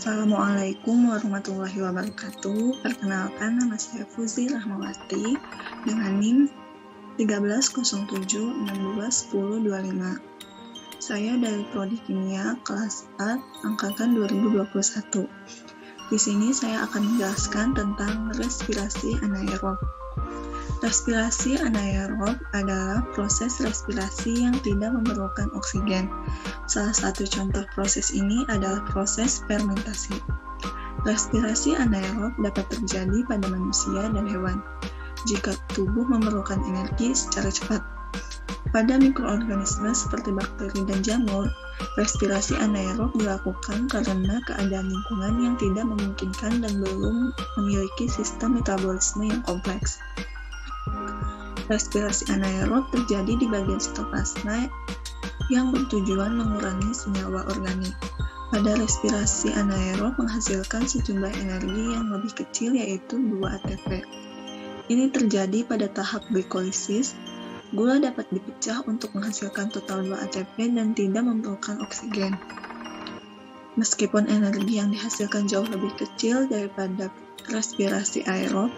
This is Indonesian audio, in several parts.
Assalamualaikum warahmatullahi wabarakatuh. Perkenalkan, nama saya Fuzi Rahmawati dengan NIM 1307621025. Saya dari Prodi Kimia kelas 4 angkatan 2021. Di sini saya akan menjelaskan tentang respirasi anaerob. Respirasi anaerob adalah proses respirasi yang tidak memerlukan oksigen. Salah satu contoh proses ini adalah proses fermentasi. Respirasi anaerob dapat terjadi pada manusia dan hewan jika tubuh memerlukan energi secara cepat. Pada mikroorganisme seperti bakteri dan jamur, respirasi anaerob dilakukan karena keadaan lingkungan yang tidak memungkinkan dan belum memiliki sistem metabolisme yang kompleks. Respirasi anaerob terjadi di bagian sitoplasma yang bertujuan mengurangi senyawa organik. Pada respirasi anaerob menghasilkan sejumlah energi yang lebih kecil yaitu 2 ATP. Ini terjadi pada tahap glikolisis. Gula dapat dipecah untuk menghasilkan total 2 ATP dan tidak memerlukan oksigen. Meskipun energi yang dihasilkan jauh lebih kecil daripada respirasi aerob,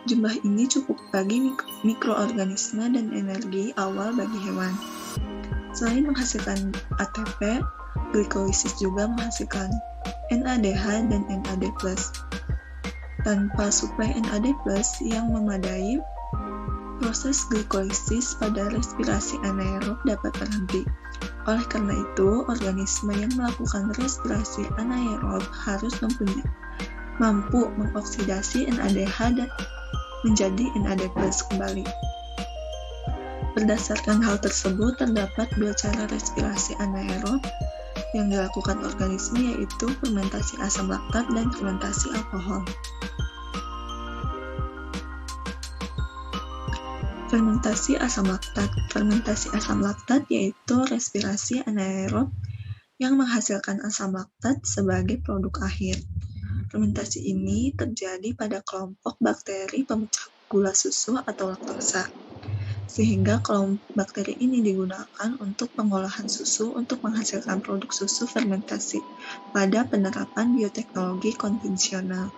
jumlah ini cukup bagi mikroorganisme dan energi awal bagi hewan. Selain menghasilkan ATP, glikolisis juga menghasilkan NADH dan NAD+. Tanpa suplai NAD+ yang memadai, proses glikolisis pada respirasi anaerob dapat berhenti. Oleh karena itu, organisme yang melakukan respirasi anaerob harus mampu mengoksidasi NADH dan menjadi NAD+ kembali. Berdasarkan hal tersebut, terdapat 2 cara respirasi anaerob yang dilakukan organisme, yaitu fermentasi asam laktat dan fermentasi alkohol. Fermentasi asam laktat. Fermentasi asam laktat yaitu respirasi anaerob yang menghasilkan asam laktat sebagai produk akhir. Fermentasi ini terjadi pada kelompok bakteri pemecah gula susu atau laktosa, sehingga kelompok bakteri ini digunakan untuk pengolahan susu untuk menghasilkan produk susu fermentasi pada penerapan bioteknologi konvensional.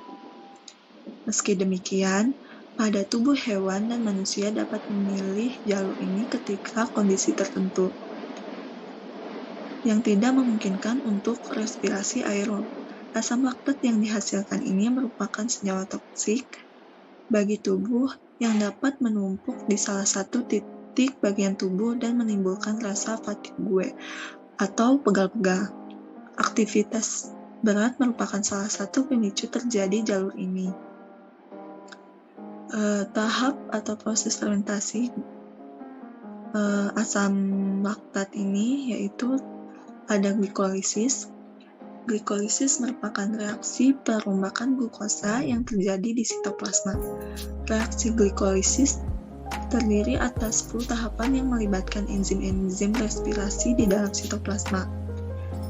Meski demikian, pada tubuh hewan dan manusia dapat memilih jalur ini ketika kondisi tertentu yang tidak memungkinkan untuk respirasi aerob. Asam laktat yang dihasilkan ini merupakan senyawa toksik bagi tubuh yang dapat menumpuk di salah satu titik bagian tubuh dan menimbulkan rasa fatigue atau pegal-pegal. Aktivitas berat merupakan salah satu pemicu terjadi jalur ini. Tahap atau proses fermentasi asam laktat ini yaitu ada glikolisis. Glikolisis merupakan reaksi perombakan glukosa yang terjadi di sitoplasma. Reaksi glikolisis terdiri atas 10 tahapan yang melibatkan enzim-enzim respirasi di dalam sitoplasma.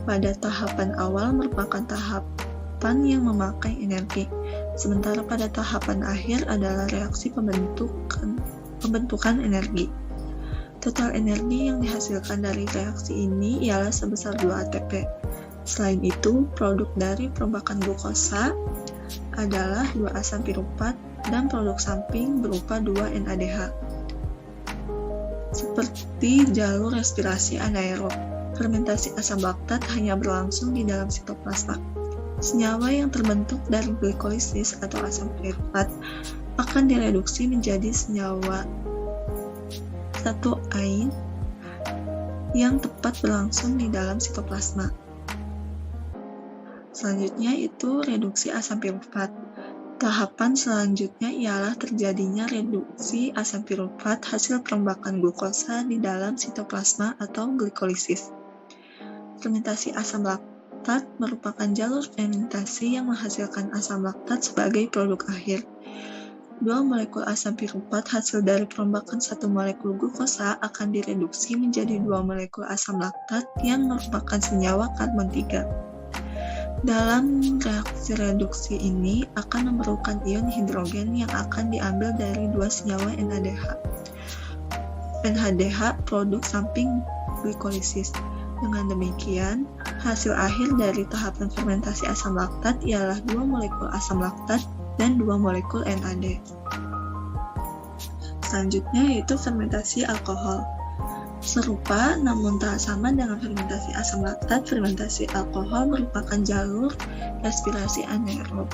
Pada tahapan awal merupakan tahapan yang memakai energi, sementara pada tahapan akhir adalah reaksi pembentukan energi. Total energi yang dihasilkan dari reaksi ini ialah sebesar 2 ATP. Selain itu, produk dari perombakan glukosa adalah 2 asam piruvat dan produk samping berupa 2 NADH. Seperti jalur respirasi anaerob, fermentasi asam laktat hanya berlangsung di dalam sitoplasma. Senyawa yang terbentuk dari glikolisis atau asam piruvat akan direduksi menjadi senyawa 1-ain yang tepat berlangsung di dalam sitoplasma. Selanjutnya itu reduksi asam piruvat. Tahapan selanjutnya ialah terjadinya reduksi asam piruvat hasil perombakan glukosa di dalam sitoplasma atau glikolisis. Fermentasi asam laktat merupakan jalur fermentasi yang menghasilkan asam laktat sebagai produk akhir. 2 molekul asam piruvat hasil dari perombakan 1 molekul glukosa akan direduksi menjadi 2 molekul asam laktat yang merupakan senyawa karbon 3. Dalam reaksi reduksi ini akan memerlukan ion hidrogen yang akan diambil dari 2 senyawa NADH. NADH produk samping glikolisis. Dengan demikian, hasil akhir dari tahapan fermentasi asam laktat ialah 2 molekul asam laktat dan 2 molekul NAD. Selanjutnya yaitu fermentasi alkohol. Serupa namun tak sama dengan fermentasi asam laktat, fermentasi alkohol merupakan jalur respirasi anaerob.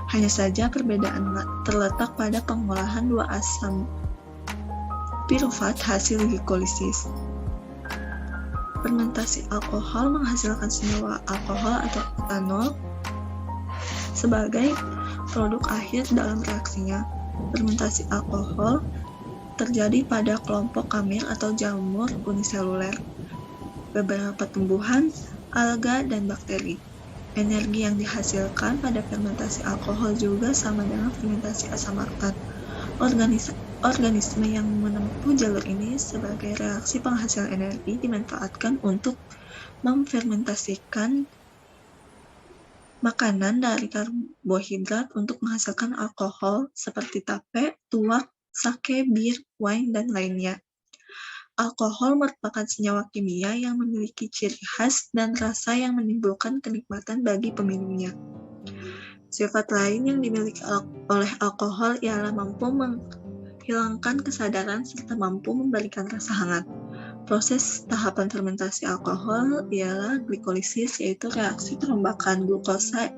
Hanya saja perbedaan terletak pada pengolahan 2 asam pirufat hasil glikolisis. Fermentasi alkohol menghasilkan senyawa alkohol atau etanol sebagai produk akhir dalam reaksinya. Fermentasi alkohol terjadi pada kelompok kamir atau jamur uniseluler, beberapa tumbuhan, alga, dan bakteri. Energi yang dihasilkan pada fermentasi alkohol juga sama dengan fermentasi asam laktat. Organisme yang menempuh jalur ini sebagai reaksi penghasil energi dimanfaatkan untuk memfermentasikan makanan dari karbohidrat untuk menghasilkan alkohol seperti tape, tuak, sake, bir, wine, dan lainnya. Alkohol merupakan senyawa kimia yang memiliki ciri khas dan rasa yang menimbulkan kenikmatan bagi peminumnya. Sifat lain yang dimiliki oleh alkohol ialah mampu menghilangkan kesadaran serta mampu memberikan rasa hangat. Proses tahapan fermentasi alkohol ialah glikolisis, yaitu reaksi perombakan glukosa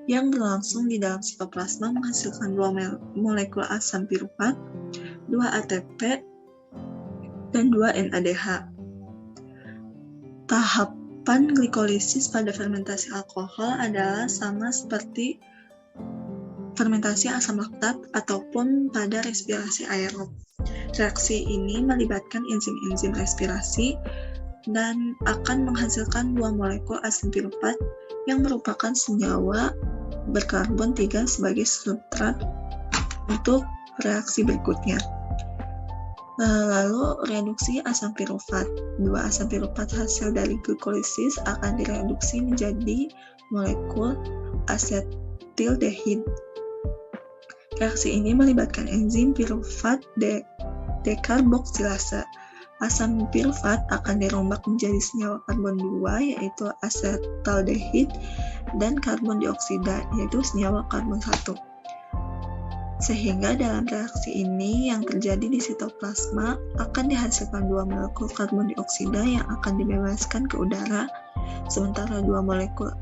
yang berlangsung di dalam sitoplasma menghasilkan 2 molekul asam pirufat, 2 ATP, dan 2 NADH. Tahapan glikolisis pada fermentasi alkohol adalah sama seperti fermentasi asam laktat ataupun pada respirasi aerob. Reaksi ini melibatkan enzim-enzim respirasi dan akan menghasilkan 2 molekul asam pirufat yang merupakan senyawa berkarbon 3 sebagai substrat untuk reaksi berikutnya. Lalu reduksi asam pirufat. 2 asam pirufat hasil dari glikolisis akan direduksi menjadi molekul asetildehid. Reaksi ini melibatkan enzim pirufat dekarboksilase. Asam pirufat akan dirombak menjadi senyawa karbon 2 yaitu asetaldehid dan karbon dioksida yaitu senyawa karbon 1. Sehingga dalam reaksi ini yang terjadi di sitoplasma akan dihasilkan 2 molekul karbon dioksida yang akan dibebaskan ke udara, sementara 2 molekul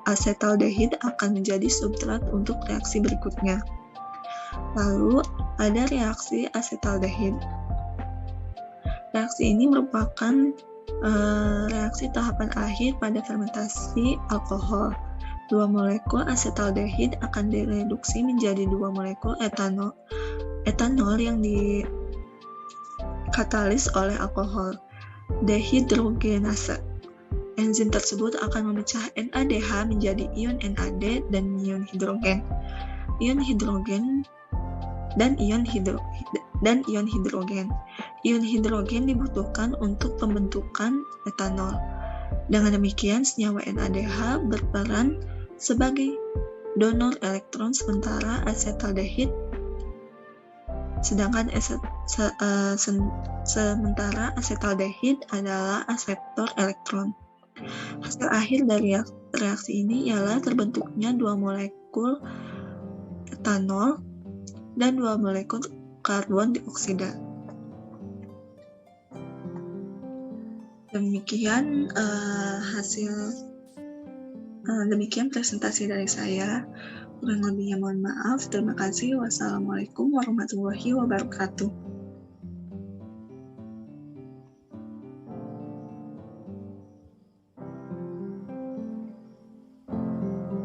asetaldehid akan menjadi substrat untuk reaksi berikutnya. Lalu ada reaksi asetaldehid. Reaksi ini merupakan reaksi tahapan akhir pada fermentasi alkohol. 2 molekul asetaldehid akan direduksi menjadi 2 molekul etanol yang dikatalis oleh alkohol dehidrogenase. Enzim tersebut akan memecah NADH menjadi ion NAD dan ion hidrogen. Ion hidrogen dan ion hidrogen. Ion hidrogen dibutuhkan untuk pembentukan etanol. Dengan demikian, senyawa NADH berperan sebagai donor elektron sementara asetaldehid adalah akseptor elektron. Hasil akhir dari reaksi ini ialah terbentuknya 2 molekul etanol dan 2 molekul karbon dioksida. Demikian presentasi dari saya. Kurang lebihnya mohon maaf. Terima kasih. Wassalamualaikum warahmatullahi wabarakatuh.